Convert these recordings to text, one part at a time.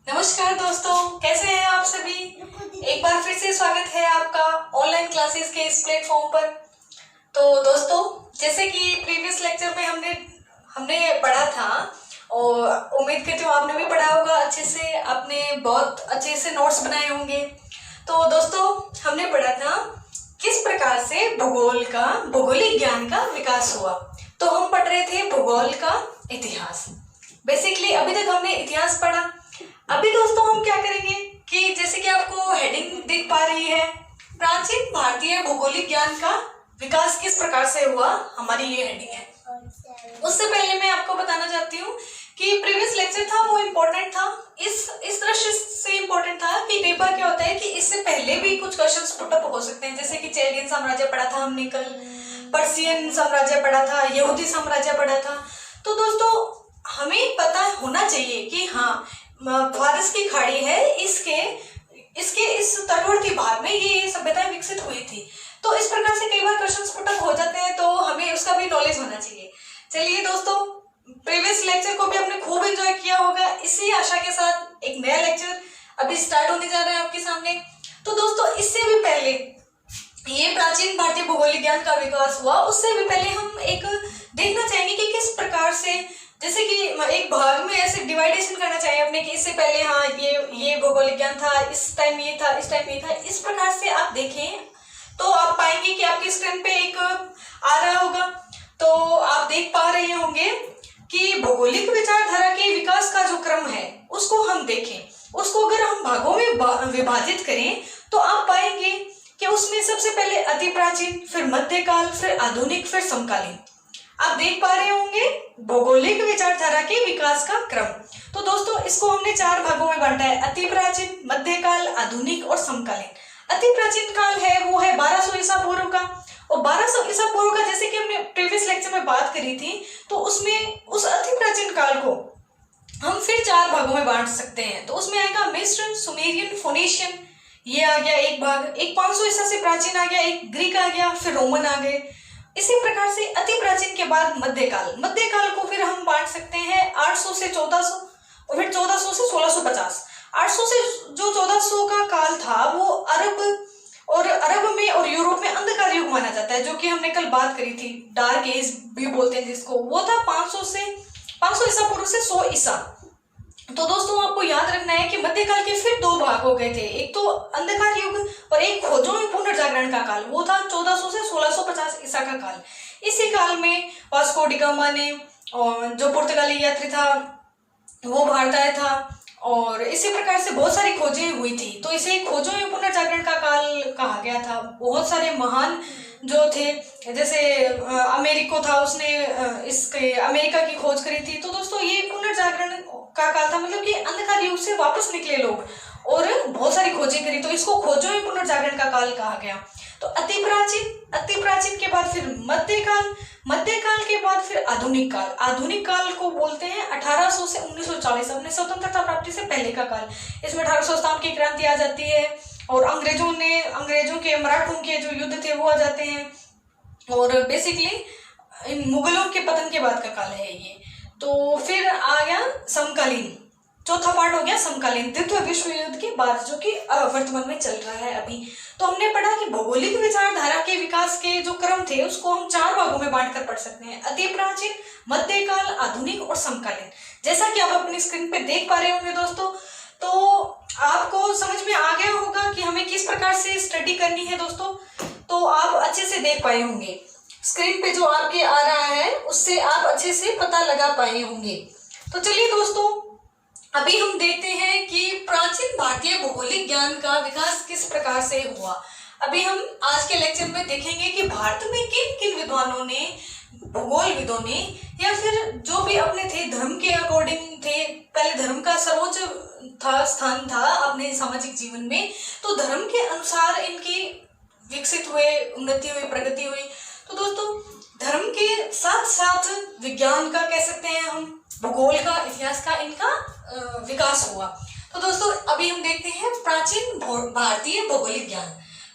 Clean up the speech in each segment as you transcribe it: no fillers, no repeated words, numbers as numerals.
नमस्कार दोस्तों, कैसे हैं आप सभी। एक बार फिर से स्वागत है आपका ऑनलाइन क्लासेस के इस प्लेटफॉर्म पर। तो दोस्तों, जैसे कि प्रीवियस लेक्चर में हमने पढ़ा था और उम्मीद करती हूँ आपने भी पढ़ा होगा अच्छे से, आपने बहुत अच्छे से नोट्स बनाए होंगे। तो दोस्तों, हमने पढ़ा था किस प्रकार से भौगोलिक ज्ञान का विकास हुआ। तो हम पढ़ रहे थे भूगोल का इतिहास। बेसिकली अभी तक हमने इतिहास पढ़ा। अभी दोस्तों हम क्या करेंगे कि जैसे कि आपको हेडिंग दिख पा रही है, प्राचीन भारतीय भौगोलिक ज्ञान का विकास किस प्रकार से हुआ, हमारी ये हेडिंग है। उससे पहले मैं आपको बताना चाहती हूँ कि प्रीवियस लेक्चर था वो इम्पोर्टेंट था, इस दृष्टि से इम्पोर्टेंट था कि कई बार क्या होता है कि इससे पहले भी कुछ क्वेश्चंस पुट अप हो सकते हैं। जैसे कि चैल्डियन साम्राज्य पढ़ा था हमने कल, पर्शियन साम्राज्य पढ़ा था, यहूदी साम्राज्य पढ़ा था। तो दोस्तों हमें पता होना चाहिए कि हाँ, फारस की खाड़ी है, इसके इस तटवर्ती भाग में ये सभ्यता विकसित हुई थी। तो इस प्रकार से कई बार क्वेश्चंस पुट अप हो जाते हैं, तो हमें उसका भी नॉलेज होना चाहिए। चलिए दोस्तों, प्रीवियस लेक्चर को भी आपने खूब एंजॉय किया होगा। इसी आशा के साथ एक नया लेक्चर अभी स्टार्ट होने जा रहा है आपके सामने। तो दोस्तों, इससे भी पहले ये प्राचीन भारतीय भौगोलिक ज्ञान का विकास हुआ, उससे भी पहले हम एक देखना चाहेंगे कि किस प्रकार से, जैसे कि एक भाग में ऐसे डिवाइडेशन करना चाहिए अपने कि इससे पहले हाँ ये भौगोलिक ज्ञान था, इस टाइम ये था, इस टाइम ये था। इस प्रकार से आप देखें तो आप पाएंगे कि आपकी स्क्रीन पे एक आ रहा होगा। तो आप देख पा रहे होंगे कि भौगोलिक विचारधारा के विकास का जो क्रम है उसको हम देखें, उसको अगर हम भागों में विभाजित करें तो आप पाएंगे कि उसमें सबसे पहले अति प्राचीन, फिर मध्यकाल, फिर आधुनिक, फिर समकालीन। आप देख पा रहे होंगे भौगोलिक विचारधारा के विकास का क्रम। तो दोस्तों इसको हमने 4 भागों में बांटा है, अति प्राचीन, मध्यकाल, आधुनिक और समकालीन। अति प्राचीन काल है वो है 1200 ईसा पूर्व का, और 1200 ईसा पूर्व का जैसे कि हमने प्रीवियस लेक्चर में बात करी थी, तो उसमें उस अति प्राचीन काल को हम फिर 4 भागों में बांट सकते हैं। तो उसमें आएगा मिस्र, सुमेरियन, फोनिशियन, ये आ गया एक भाग। एक 500 ईसा से प्राचीन आ गया, एक ग्रीक आ गया, फिर रोमन आ गए। इसी प्रकार से अति प्राचीन के बाद मध्यकाल को फिर हम बांट सकते हैं 800 से 1400 और फिर 1400 से 1650। 800 से जो 1400 का काल था वो अरब में और यूरोप में अंधकार युग माना जाता है, जो कि हमने कल बात करी थी, डार्क एज भी बोलते हैं जिसको। वो था 500 ईसा पूर्व से 100 ईसा। तो दोस्तों आपको याद रखना है कि मध्यकाल के फिर 2 भाग हो गए थे, एक तो अंधकार युग और एक खोजों में पुनर्जागरण का काल। वो था 1400 से 1650 ईसा का काल। इसी काल में वास्को डी गामा ने, जो पुर्तगाली यात्री था, वो भारत आया था, और इसी प्रकार से बहुत सारी खोजें हुई थी। तो इसे खोजों में पुनर्जागरण का काल कहा गया था। बहुत सारे महान जो थे, जैसे अमेरिको था, उसने इसके अमेरिका की खोज करी थी। तो दोस्तों ये पुनर्जागरण का काल था, मतलब कि अंधकार युग से वापस निकले लोग और बहुत सारी खोजें करी, तो इसको खोजों में पुनर्जागरण का काल कहा गया। तो अति प्राचीन के बाद फिर मध्यकाल के बाद फिर आधुनिक काल को बोलते हैं 1800 से 1940, अपने स्वतंत्रता प्राप्ति से पहले का काल। इसमें 1857 की क्रांति आ जाती है और अंग्रेजों के मराठों के जो युद्ध थे वो आ जाते हैं, और बेसिकली इन मुगलों के पतन के बाद का काल है ये। तो फिर आ गया समकालीन, चौथा पार्ट हो गया समकालीन, द्वितीय विश्व युद्ध के बाद, जो कि वर्तमान में चल रहा है अभी। तो हमने पढ़ा कि भौगोलिक विचारधारा के विकास के जो क्रम थे उसको हम 4 भागों में बांट कर पढ़ सकते हैं, अति प्राचीन, मध्यकाल, आधुनिक और समकालीन। जैसा कि आप अपनी स्क्रीन पे देख पा रहे होंगे दोस्तों, तो आपको समझ में आ गया होगा कि हमें किस प्रकार से स्टडी करनी है दोस्तों। तो आप अच्छे से देख पाए होंगे, स्क्रीन पे जो आपके आ रहा है उससे आप अच्छे से पता लगा पाए होंगे। तो चलिए दोस्तों, अभी हम देखते हैं कि प्राचीन भारतीय भौगोलिक ज्ञान का विकास किस प्रकार से हुआ। अभी हम आज के लेक्चर में देखेंगे कि भारत में किन किन विद्वानों ने, भूगोलविदों ने, या फिर जो भी अपने थे धर्म के अकॉर्डिंग थे, पहले धर्म का सर्वोच्च स्थान था अपने सामाजिक जीवन में, तो धर्म के अनुसार इनकी विकसित हुए, उन्नति हुई, प्रगति हुई। तो दोस्तों धर्म के साथ साथ विज्ञान का कह सकते हैं हम, भूगोल का, इतिहास का इनका विकास हुआ। तो दोस्तों अभी हम देखते हैं प्राचीन भारतीय भौगोलिक ज्ञान।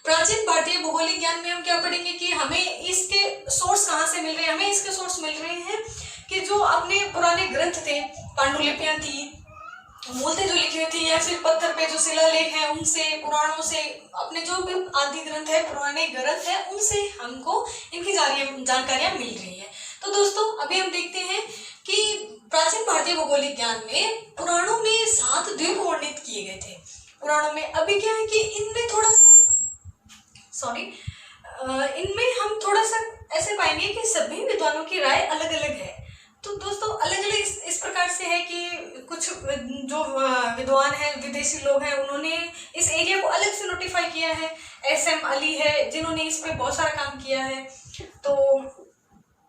प्राचीन भारतीय भौगोलिक ज्ञान में हम क्या पढ़ेंगे कि हमें इसके सोर्स कहाँ से मिल रहे हैं। हमें इसके सोर्स मिल रहे हैं कि जो अपने पुराने ग्रंथ थे, पांडुलिपियां थी, मूलतें जो लिखी हुई थी या फिर पत्थर पे जो शिलालेख है उनसे, पुराणों से, अपने जो भी आदि ग्रंथ है, पुराने ग्रंथ है, उनसे हमको इनकी जानकारियां मिल रही है। तो दोस्तों अभी हम देखते हैं कि प्राचीन भारतीय भौगोलिक ज्ञान में पुराणों में 7 द्वीप वर्णित किए गए थे पुराणों में। अभी क्या है कि इनमें थोड़ा सा इनमें हम थोड़ा सा ऐसे पाएंगे कि सभी विद्वानों की राय अलग अलग है। तो दोस्तों अलग अलग इस प्रकार से है कि कुछ जो विद्वान हैं, विदेशी लोग हैं, उन्होंने इस एरिया को अलग से नोटिफाई किया है। SM अली है जिन्होंने इस पे बहुत सारा काम किया है। तो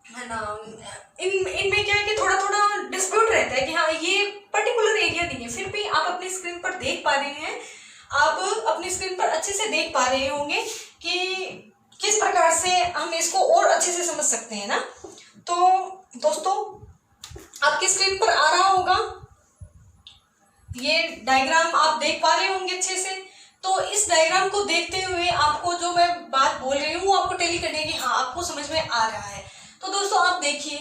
है ना, इनमें क्या है कि थोड़ा थोड़ा डिस्प्यूट रहता है कि हाँ ये पर्टिकुलर एरिया नहीं है। फिर भी आप अपनी स्क्रीन पर देख पा रहे हैं, आप अपनी स्क्रीन पर अच्छे से देख पा रहे होंगे कि किस प्रकार से हम इसको और अच्छे से समझ सकते हैं ना। तो दोस्तों आपकी स्क्रीन पर आ रहा होगा ये डायग्राम, आप देख पा रहे होंगे अच्छे से। तो इस डायग्राम को देखते हुए आपको जो मैं बात बोल रही हूँ आपको टेली करने की, हाँ आपको समझ में आ रहा है। तो दोस्तों आप देखिए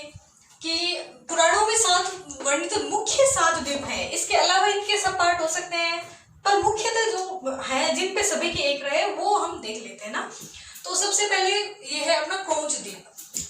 कि पुराणों में 7 वर्णित मुख्य 7 द्वीप हैं। इसके अलावा इनके सब पार्ट हो सकते हैं, पर मुख्यतः जो है जिन पे सभी की एक रहे वो हम देख लेते हैं ना। तो सबसे पहले ये है अपना क्रोंच द्वीप।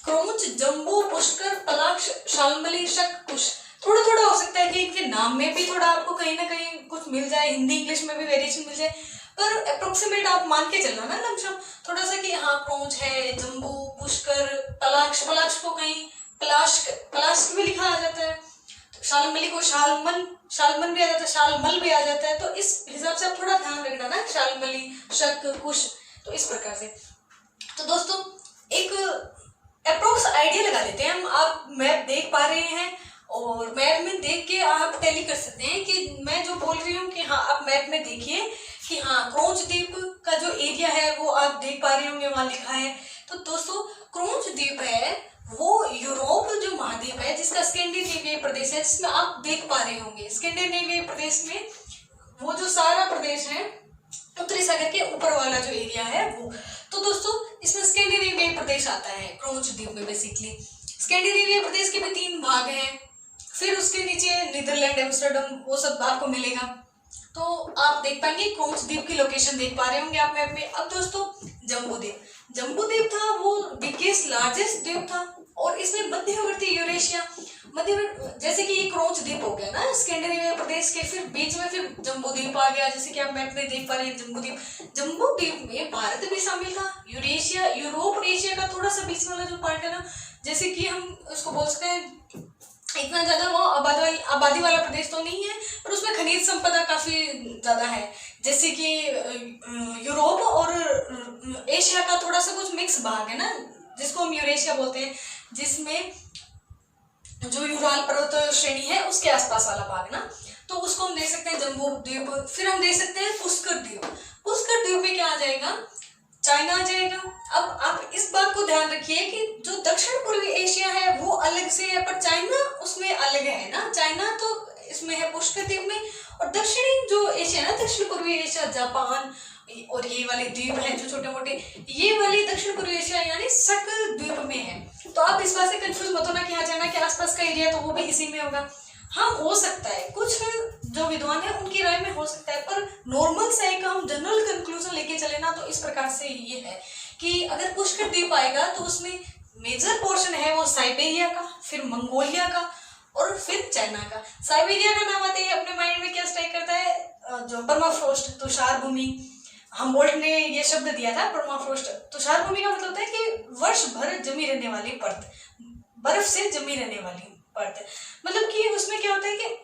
क्रोंच, जम्बू, पुष्कर, पलाक्ष, शाल्मली, शक, कुश। थोड़ा थोड़ा हो सकता है कि इनके नाम में भी थोड़ा आपको कहीं ना कहीं कुछ मिल जाए, हिंदी इंग्लिश में भी वेरिएशन मिल जाए, पर अप्रोक्सीमेट आप मान के चलना ना लमसम थोड़ा सा कि हाँ क्रोंच है, जम्बू, पुष्कर, पलाक्ष को कहीं पलाश भी लिखा आ जाता है, शाल्मली को शालमन भी आ जाता है, शालमल भी आ जाता है। तो इस हिसाब से आप थोड़ा ध्यान रखना ना, शाल्मली, शक, कुश, तो इस प्रकार से। तो दोस्तों एक अप्रोक्स आइडिया लगा लेते हैं हम। आप मैप देख पा रहे हैं और मैप में देख के आप टैली कर सकते हैं कि मैं जो बोल रही हूँ कि हाँ आप मैप में देखिए कि हाँ क्रोंच द्वीप का जो एरिया है वो आप देख पा रहे होंगे, वहां लिखा है। तो दोस्तों क्रोंच द्वीप है वो यूरोप जो महाद्वीप है जिसका स्कैंडिनेविया प्रदेश है, जिसमें आप देख पा रहे होंगे स्कैंडिनेविया प्रदेश में वो जो सारा प्रदेश है उत्तरी सागर के ऊपर वाला जो एरिया है वो। तो दोस्तों इसमें स्कैंडिनेविया प्रदेश आता है क्रोंच द्वीप में। बेसिकली स्कैंडिनेविया प्रदेश के भी 3 भाग हैं, फिर उसके नीचे नीदरलैंड, एम्स्टर्डम, वो सब आपको मिलेगा। तो आप देख पाएंगे क्रोंच द्वीप की लोकेशन देख पा रहे होंगे आप मैप में। अब दोस्तों जम्बू द्वीप था वो बिगेस्ट लार्जेस्ट द्वीप था और इसमें मध्यवर्ती यूरेशिया जैसे कि ये क्रोंच द्वीप हो गया ना स्कैंडिनेविया प्रदेश के, फिर बीच में फिर जम्बू द्वीप आ गया, जैसे कि आप मैप में देख पा रहे हैं जम्बू द्वीप में भारत भी शामिल था, यूरोप और एशिया का थोड़ा सा बीच वाला जो पार्ट है ना, जैसे कि हम उसको बोल सकते हैं इतना ज्यादा वो आबादी वाला प्रदेश तो नहीं है, पर उसमें खनिज संपदा काफी ज्यादा है। जैसे कि यूरोप और एशिया का थोड़ा सा कुछ मिक्स भाग है ना, जिसको हम यूरेशिया बोलते हैं, जिसमें जो यूराल पर्वत श्रेणी है उसके आसपास वाला भाग ना, तो उसको हम देख सकते हैं जम्बू द्वीप। फिर हम देख सकते हैं पुष्कर द्वीप में क्या आ जाएगा, चाइना आ जाएगा। अब आप इस बात को ध्यान रखिए कि जो दक्षिण पूर्वी एशिया है वो अलग से है, पर चाइना उसमें अलग है ना। चाइना तो इसमें है पुष्कर द्वीप में, और दक्षिणी जो एशिया है ना, दक्षिण पूर्वी एशिया, जापान और ये वाले द्वीप हैं जो छोटे मोटे, ये वाली दक्षिण पूर्वी एशिया यानी शक द्वीप में है। तो आप इस बात से कंफ्यूज मत होना कि हाँ चाइना के आसपास का एरिया तो वो भी इसी में होगा। हाँ हो सकता है, कुछ जो विद्वान है उनकी राय में हो सकता है, पर नॉर्मल से एक हम जनरल कंक्लूजन लेके चले ना तो इस प्रकार से ये है कि अगर पुष्कर द्वीप आएगा तो उसमें मेजर पोर्शन है वो साइबेरिया का, फिर मंगोलिया का और फिर चाइना का। साइबेरिया का नाम आते ही अपने माइंड में क्या स्ट्राइक करता है, जो परमाफ्रोस्ट तुषार भूमि, हमबोल्ट ने ये शब्द दिया था परमाफ्रोस्ट। तुषार भूमि का मतलब होता है कि वर्ष भर जमी रहने वाली परत, बर्फ से जमी रहने वाली परत। मतलब कि उसमें क्या होता है कि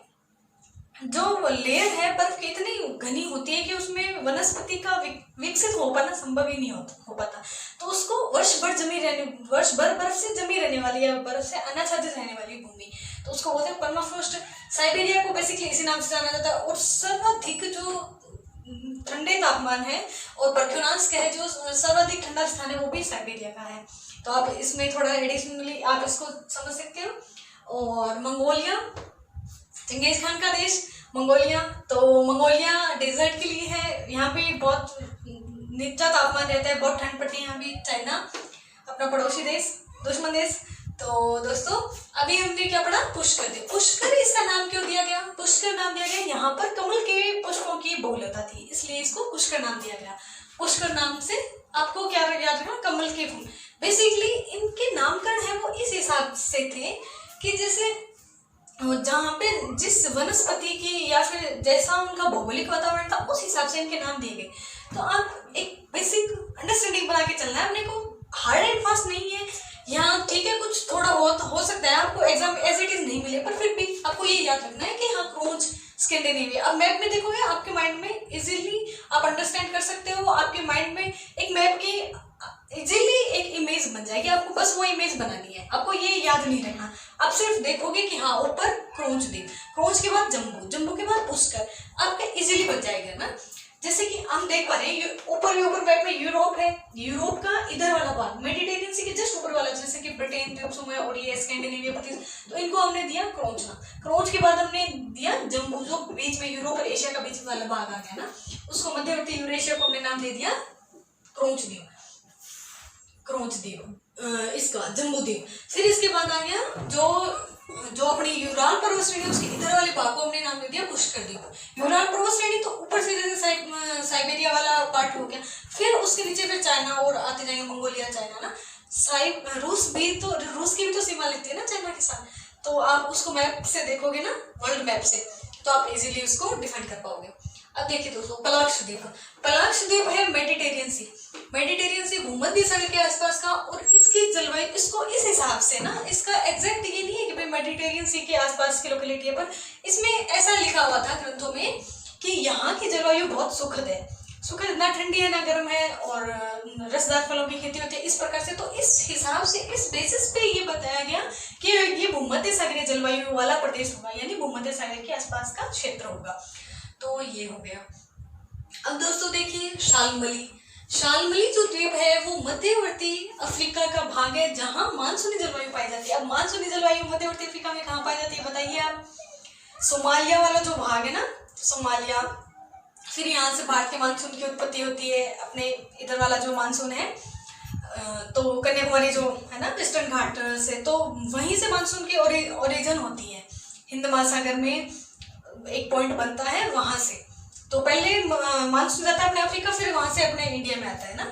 जो लेयर है बर्फ की इतनी घनी होती है कि उसमें वनस्पति का विकसित हो पाना संभव ही नहीं हो पाता। तो उसको वर्ष भर बर्फ से जमी रहने वाली या बर्फ से अनाच्छादित रहने वाली भूमि, तो उसको बोलते हैं परमाफ्रोस्ट। साइबेरिया को बेसिकली इसी नाम से जाना जाता है। और सर्वाधिक जो ठंडे तापमान है और परक्यूनांस का है जो सर्वाधिक ठंडा स्थान है वो भी साइबेरिया का है। तो आप इसमें थोड़ा एडिशनली आप इसको समझ सकते हो। और मंगोलिया, चंगेज खान का देश मंगोलिया, तो मंगोलिया डेजर्ट के लिए है, यहाँ पे बहुत नीचा तापमान रहता है, बहुत ठंड पड़ती है यहाँ भी। चाइना अपना पड़ोसी देश, दुश्मन देश। तो दोस्तों अभी हमने क्या पढ़ा, पुष्कर। इसका नाम क्यों दिया गया, पुष्कर नाम दिया गया। यहाँ पर कमल के पुष्पों की बहुलता थी, इसलिए इसको पुष्कर नाम दिया गया। पुष्कर नाम से आपको क्या याद रखना, कमल के फूल। बेसिकली इनके नामकरण है वो इस हिसाब से थे कि जैसे जहाँ पे जिस वनस्पति की या फिर जैसा उनका भौगोलिक वातावरण था उस हिसाब से इनके नाम दिए गए। तो आप एक बेसिक अंडरस्टैंडिंग बना के चलना है अपने को, हार्ड एंड फास्ट नहीं है यहाँ, ठीक है। कुछ थोड़ा बहुत हो सकता है आपको एग्जाम एज इट इज नहीं मिले, पर फिर भी आपको ये याद रखना है कि हाँ क्रोंच, स्कैंडिनेविया। अब मैप में देखोगे आपके माइंड में इजीली आप अंडरस्टैंड कर सकते हो, आपके माइंड में एक मैप की इजीली एक इमेज बन जाएगी, आपको बस वो इमेज बनानी है, आपको ये याद नहीं रखना। आप सिर्फ देखोगे कि हाँ ऊपर क्रोंच द्वीप, क्रोंच के बाद जम्बू, जम्बू के बाद पुष्कर, आपका इजीली बन जाएगा ना। जैसे कि हम देख पा रहे हैं ऊपर मैप में यूरोप है, यूरोप का इधर वाला भाग मेडिटेरियन सी के जस्ट ऊपर वाला, जैसे कि ब्रिटेन, द्वीप समूह और ये स्कैंडिनेविया प्रदेश, तो इनको हमने दिया क्रोंच नाम। क्रोंच के बाद हमने दिया जम्बू, जो बीच में यूरोप और एशिया का बीच वाला भाग आ गया ना, उसको मध्यवर्ती यूरेशिया को हमने नाम दे दिया क्रोंच द्वीप, क्रोंच द्वीप, इसका जम्बू द्वीप। फिर इसके बाद आ गया जो अपनी यूराल पर्वत श्रेणी उसके इधर वाले भाग को हमने नाम दे दिया पुष्कर द्वीप। यूराल पर्वत श्रेणी तो ऊपर से जैसे साइबेरिया वाला पार्ट हो गया, फिर उसके नीचे फिर चाइना और आते जाएंगे, मंगोलिया, चाइना ना, रूस भी, तो रूस की भी तो सीमा लगती है ना चाइना के साथ, तो आप उसको मैप से देखोगे ना, वर्ल्ड मैप से, तो आप इजीली उसको डिफाइन कर पाओगे। अब देखिए दोस्तों, पलाक्ष द्वीप, पलाक्ष द्वीप है मेडिटेरियन सी, मेडिटेरियन सी भूमध्य सागर के आसपास का, और इसकी जलवायु इसको इस हिसाब से ना, इसका एग्जैक्ट ये नहीं है कि भाई मेडिटेरियन सी के आसपास की लोकेलिटी है, पर इसमें ऐसा लिखा हुआ था ग्रंथों में कि यहाँ की जलवायु बहुत सुखद है, सुखद, ना ठंडी है ना गर्म है, और रसदार फलों की खेती होती है, इस प्रकार से। तो इस हिसाब से, इस बेसिस पे ये बताया गया कि ये भूमध्य सागरीय जलवायु वाला प्रदेश होगा, यानी भूमध्य सागर के आसपास का क्षेत्र होगा। तो ये हो गया। अब दोस्तों देखिए शाल्मली, शाल्मली जो द्वीप है वो मध्यवर्ती अफ्रीका का भाग है जहां मानसूनी जलवायु पाई जाती है। अब मानसूनी जलवायु मध्यवर्ती अफ्रीका में कहाँ पाई जाती है बताइए आप? सोमालिया वाला जो भाग है ना, सोमालिया, फिर यहाँ से भारत के मानसून की उत्पत्ति होती है, अपने इधर वाला जो मानसून है, तो कन्याकुमारी जो है ना वेस्टर्न घाट से, तो वहीं से मानसून की ओरिजिन होती है, हिंद महासागर में एक पॉइंट बनता है वहां से। तो पहले मानसून जाता है अपने अफ्रीका, फिर वहां से अपने इंडिया में आता है ना।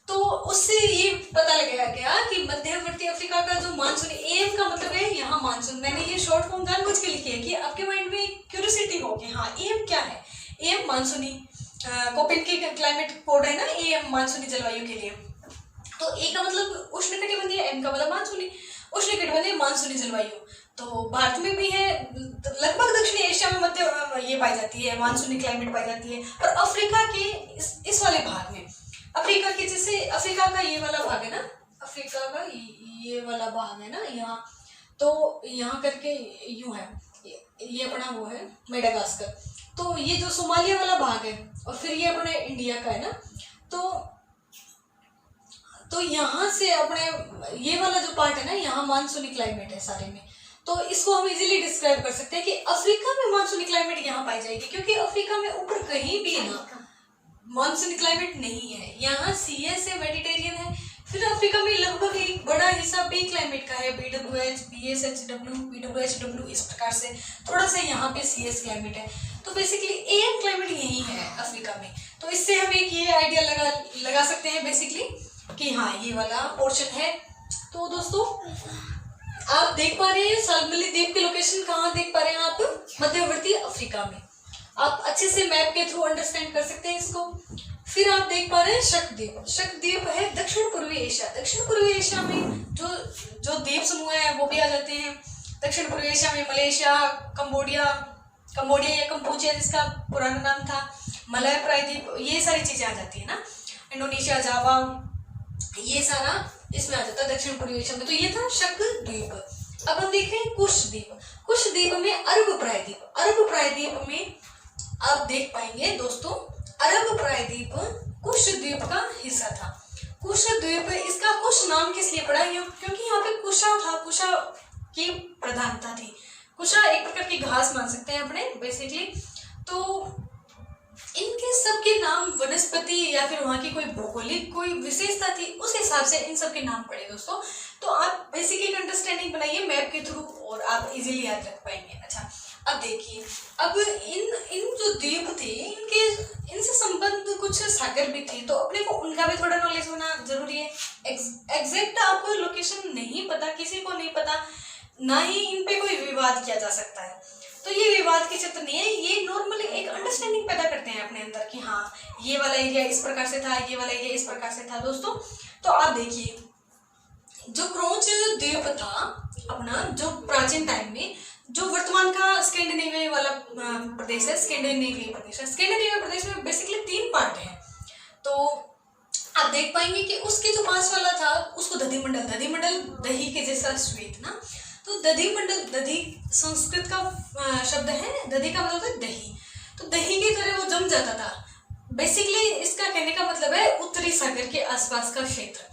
तो उससे ये पता लगाया गया कि मध्यवर्ती अफ्रीका का जो मानसून, एम का मतलब है यहाँ मानसून। मैंने ये शॉर्ट फॉर्म जानबूझ के लिखी है कि आपके माइंड में क्यूरियोसिटी हो कि हाँ एम क्या है। एम मानसूनी, कोपेन के क्लाइमेट कोड है ना एम, मानसूनी जलवायु के लिए। तो ए का मतलब उष्णकटिबंधीय, एम का मतलब मानसूनी, उष्णकटिबंधीय मानसूनी जलवायु। तो भारत में भी है, लगभग दक्षिणी एशिया में मध्य ये पाई जाती है, मानसूनी क्लाइमेट पाई जाती है। और अफ्रीका के इस वाले भाग में, अफ्रीका के जैसे अफ्रीका का ये वाला भाग है ना, अफ्रीका का ये वाला भाग है ना यहाँ, तो यहाँ करके यूं है, ये अपना वो है मेडागास्कर। तो ये जो सोमालिया वाला भाग है, और फिर ये अपने इंडिया का है ना, तो यहाँ से अपने ये वाला जो पार्ट है ना, यहाँ मानसूनी क्लाइमेट है सारे में। तो इसको हम इजीली डिस्क्राइब कर सकते हैं कि अफ्रीका में मानसूनी क्लाइमेट यहाँ पाई जाएगी, क्योंकि अफ्रीका में ऊपर कहीं भी ना मानसूनी क्लाइमेट नहीं है। यहाँ CS है, मेडिटेरियन है। फिर अफ्रीका में लगभग एक बड़ा हिस्सा बी क्लाइमेट का है, BWH, BSHW, BWHW, इस प्रकार से थोड़ा सा यहाँ पे CS क्लाइमेट है। तो बेसिकली AM क्लाइमेट यही है अफ्रीका में। तो इससे हम एक ये आइडिया लगा सकते हैं बेसिकली कि हाँ ये वाला पोर्शन है। तो दोस्तों आप देख पा रहे हैं शाल्मली द्वीप की लोकेशन कहाँ देख पा रहे हैं आप? मध्यवर्ती अफ्रीका में। आप अच्छे से मैप के थ्रू अंडरस्टैंड कर सकते हैं इसको। फिर आप देख पा रहे हैं शक द्वीप। शक द्वीप है दक्षिण पूर्वी एशिया। दक्षिण पूर्वी एशिया में जो द्वीप समूह है वो भी आ जाते हैं। दक्षिण पूर्वी एशिया में मलेशिया, कंबोडिया या कंबोजिया जिसका पुराना नाम था, मलय प्रायद्वीप, ये सारी चीजें आ जाती है ना। इंडोनेशिया, जावा, ये सारा इसमें आ जाता है दक्षिण पूर्वी एशिया में। तो ये था शक द्वीप। अब हम देख रहे हैं कुश द्वीप। कुश द्वीप में अरब प्रायद्वीप। अरब प्रायद्वीप में आप देख पाएंगे दोस्तों, अरब प्रायद्वीप कुश द्वीप का हिस्सा था। कुश द्वीप, इसका कुश नाम किस लिए पड़ा? क्योंकि यहाँ पे कुशा था, कुशा की प्रधानता थी। कुशा एक प्रकार की घास मान सकते हैं अपने बेसिकली। तो इनके सबके नाम वनस्पति या फिर वहाँ की कोई भौगोलिक कोई विशेषता थी, उस हिसाब से इन सबके नाम पड़े दोस्तों। तो आप बेसिकली अंडरस्टैंडिंग बनाइए मैप के थ्रू और आप इजीली याद रख पाएंगे। अच्छा, अब देखिए, अब इन जो द्वीप थे इनसे संबंध कुछ सागर भी थे, तो अपने को उनका भी थोड़ा नॉलेज होना जरूरी है। एग्जैक्ट आपको लोकेशन नहीं पता, किसी को नहीं पता, ना ही इन पे कोई विवाद किया जा सकता है। तो ये विवाद की क्षेत्र नहीं है, ये नॉर्मली एक अंडरस्टैंडिंग पैदा करते हैं अपने अंदर कि हाँ ये वाला एरिया इस प्रकार से था, ये वाला एरिया इस प्रकार से था। दोस्तों तो आप देखिए, जो क्रोच द्वीप था अपना, जो प्राचीन टाइम में, जो वर्तमान का स्कैंडिनेविया वाला प्रदेश है, स्कैंडिनेविया प्रदेश में बेसिकली 3 पार्ट है। तो आप देख पाएंगे कि उसके जो पास वाला था उसको दधिमंडल दही के जैसा श्वेत ना, तो दधी संस्कृत का शब्द है, दधी का मतलब है दही, तो दही की तरह वो जम जाता था। बेसिकली इसका कहने का मतलब है उत्तरी सागर के आसपास का क्षेत्र।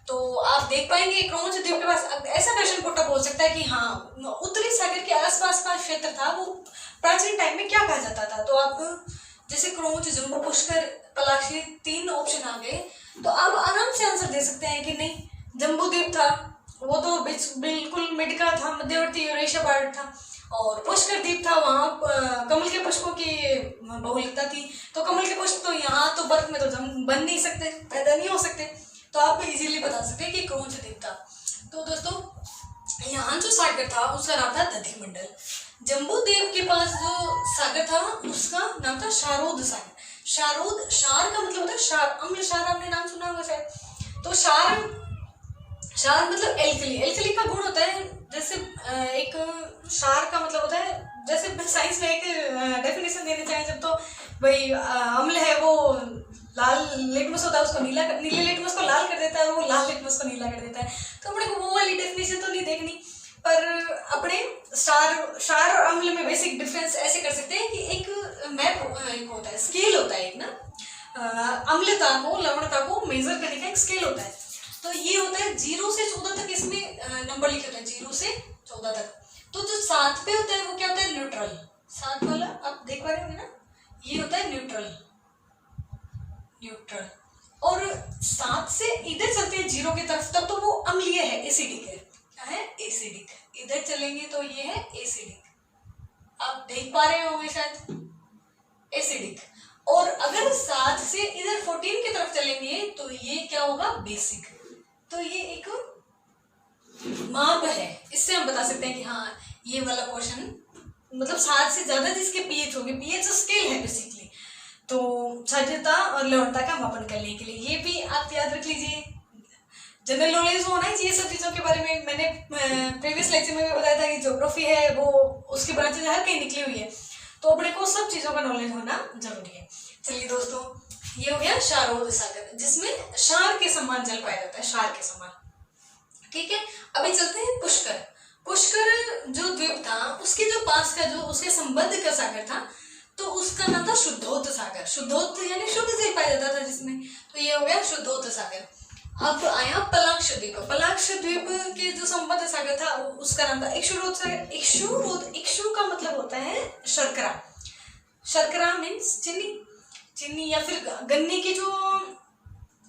तो आप देख पाएंगे क्रोच द्वीप के पास ऐसा क्वेश्चन पुटअप हो सकता है कि हाँ उत्तरी सागर के आसपास का क्षेत्र था, वो प्राचीन टाइम में क्या कहा जाता था। तो आप जैसे क्रोच, जम्बू, पुष्कर, पलाक्षी 3 ऑप्शन आ गए, तो आप आराम से आंसर दे सकते हैं कि नहीं, जम्बू द्वीप था, वो तो बिल्कुल मिड का था, मध्यवर्ती यूरेशिया पार्ट था, और पुष्कर द्वीप था, वहाँ कमल के पुष्पों की बहुलता थी, तो कमल के पुष्प तो यहाँ तो बर्फ में तो बन नहीं सकते, पैदा नहीं हो सकते, तो आप इजीली बता सकते हैं कि क्रोच द्वीप था। तो दोस्तों यहाँ जो सागर था उसका नाम था दधिमंडल। जम्बू द्वीप के पास जो सागर था उसका नाम था शारोद सागर। शार का मतलब होता है क्षार, अम्ल क्षार, आपने नाम सुना होगा शायद। तो क्षार मतलब एल्कली का गुण होता है, जैसे एक क्षार का मतलब होता है, जैसे साइंस में एक डेफिनेशन देने चाहे जब, तो भाई अम्ल है वो लाल लिटमस होता है, उसको नीले लिटमस को लाल कर देता है और वो लाल लिटमस को नीला कर देता है। तो अपने को वो वाली डेफिनेशन तो नहीं देखनी, पर अपने क्षार और अम्ल में बेसिक डिफरेंस ऐसे कर सकते हैं कि एक एक होता है, स्केल होता है एक ना, अम्लता को, लवणता को मेजर करने का एक स्केल होता है। तो ये होता है 0 से 14 तक, इसमें नंबर लिखे होते हैं 0 से 14 तक। तो जो 7 पे होता है वो क्या होता है, न्यूट्रल। 7 वाला आप देख पा रहे होंगे ना, ये होता है न्यूट्रल। और 7 से इधर चलते हैं 0 की तरफ, तब तो वो अम्लीय है, एसिडिक है। क्या है, एसिडिक। इधर चलेंगे तो ये है एसिडिक, आप देख पा रहे होंगे शायद, एसिडिक। और अगर 7 से इधर 14 की तरफ चलेंगे तो ये क्या होगा, बेसिक। तो ये एक माप है, इससे हम बता सकते हैं कि हाँ ये वाला क्वेश्चन, मतलब 7 से ज्यादा जिसके पीएच होंगे, पीएच स्केल है बेसिकली, तो साध्यता और लवणता का मापन करने के लिए। ये भी आप याद रख लीजिए, जनरल नॉलेज होना ही चाहिए सब चीज़ों के बारे में। मैंने प्रीवियस लेक्चर में भी बताया था कि ज्योग्राफी है वो उसकी ब्रांचेज हर कहीं निकली हुई है, तो अपने को सब चीज़ों का नॉलेज होना जरूरी है। चलिए दोस्तों, ये हो गया शारोद सागर, जिसमें क्षार के समान जल पाया जाता है, क्षार के समान। ठीक है, अभी चलते हैं पुष्कर जो द्वीप था उसके जो पास का जो उसके संबंध का सागर था, तो उसका नाम था शुद्धोदक सागर। शुद्धोदक यानी शुद्ध जल पाया जाता था जिसमें, तो ये हो गया शुद्धोदक सागर। अब आया पलाक्ष द्वीप के जो संबंध सागर था उसका नाम था इक्षुरोद सागर। इक्षु का मतलब होता है शर्करा मीन्स चीनी या फिर गन्ने की जो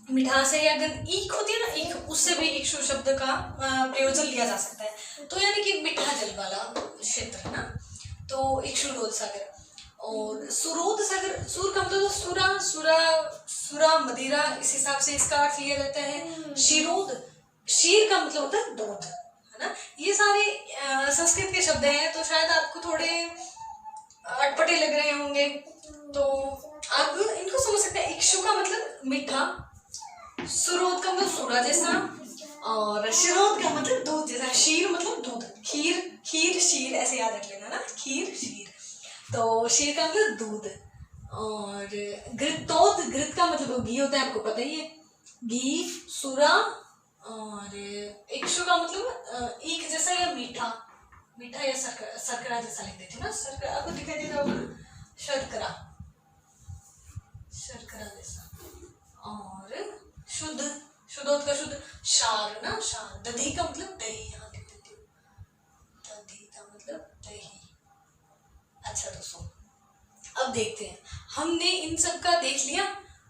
मिठास है, या ईख होती है ना, ईख, उससे भी इक्षु शब्द का प्रयोजन लिया जा सकता है। तो यानी कि मीठा जल वाला क्षेत्र है ना, तो इक्षुरोद सागर। और सुरोद सागर, सुर का मतलब सुरा मदिरा, इस हिसाब से इसका अर्थ लिया जाता है। शीर का मतलब होता है दूध, है ना। ये सारे संस्कृत के शब्द हैं, तो शायद आपको थोड़े अटपटे लग रहे होंगे, तो आप इनको समझ सकते हैं। इक्षु का मतलब मीठा, सुरोद का मतलब सूरा जैसा, और शिरोद का मतलब दूध जैसा। शीर मतलब दूध, खीर शीर ऐसे याद रख लेना ना, खीर शीर। तो शीर का मतलब दूध। और घृत का मतलब घी होता है, आपको पता ही है, घी, सुरा। और इक्षु का मतलब ईख जैसा या मीठा या शर्करा जैसा लिख देते ना, शर्करा आपको दिखाई देता होगा, शर्करा जैसा। और शुद्धोद का शुद्ध, क्षार ना, क्षार। दधी का मतलब दही, यहाँ लिख देती हूँ, दधी का मतलब दही। अच्छा दोस्तों, अब देखते हैं, हमने इन सब का देख लिया,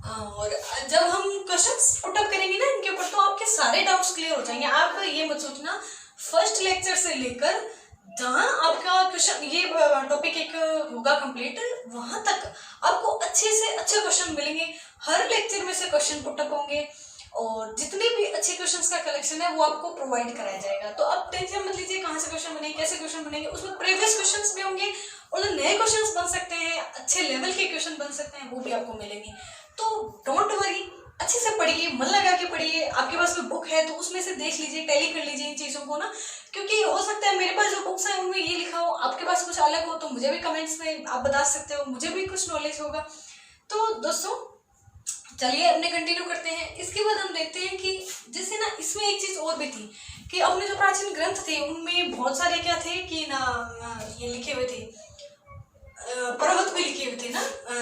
और जब हम क्वेश्चंस पुटअप करेंगे ना इनके ऊपर, तो आपके सारे डाउट्स क्लियर हो जाएंगे। आप ये मत सोचना फर्स्ट लेक्चर से लेकर जहाँ आपका क्वेश्चन ये टॉपिक एक होगा कंप्लीट, वहां तक आपको अच्छे से अच्छे क्वेश्चन मिलेंगे। हर लेक्चर में से क्वेश्चन पुटअप होंगे और जितने भी अच्छे क्वेश्चंस का कलेक्शन है वो आपको प्रोवाइड कराया जाएगा। तो आप टेंशन मत लीजिए कहाँ से क्वेश्चन बनेंगे, कैसे क्वेश्चन बनेंगे। उसमें प्रीवियस क्वेश्चंस भी होंगे और जो नए क्वेश्चंस बन सकते हैं, अच्छे लेवल के क्वेश्चन बन सकते हैं, वो भी आपको मिलेंगे। तो डोंट वरी, अच्छे से पढ़िए, मन लगा के पढ़िए। आपके पास कोई बुक है तो उसमें से देख लीजिए, टैली कर लीजिए इन चीज़ों को ना, क्योंकि हो सकता है मेरे पास जो बुक्स हैं उनमें ये लिखा हो, आपके पास कुछ अलग हो, तो मुझे भी कमेंट्स में आप बता सकते हो, मुझे भी कुछ नॉलेज होगा। तो दोस्तों चलिए अपने कंटिन्यू करते हैं। इसके बाद हम देखते हैं कि जैसे ना इसमें एक चीज़ और भी थी कि अपने जो प्राचीन ग्रंथ थे उनमें बहुत सारे क्या थे कि ना ये लिखे हुए थे, पर्वत भी लिखे हुए थे ना,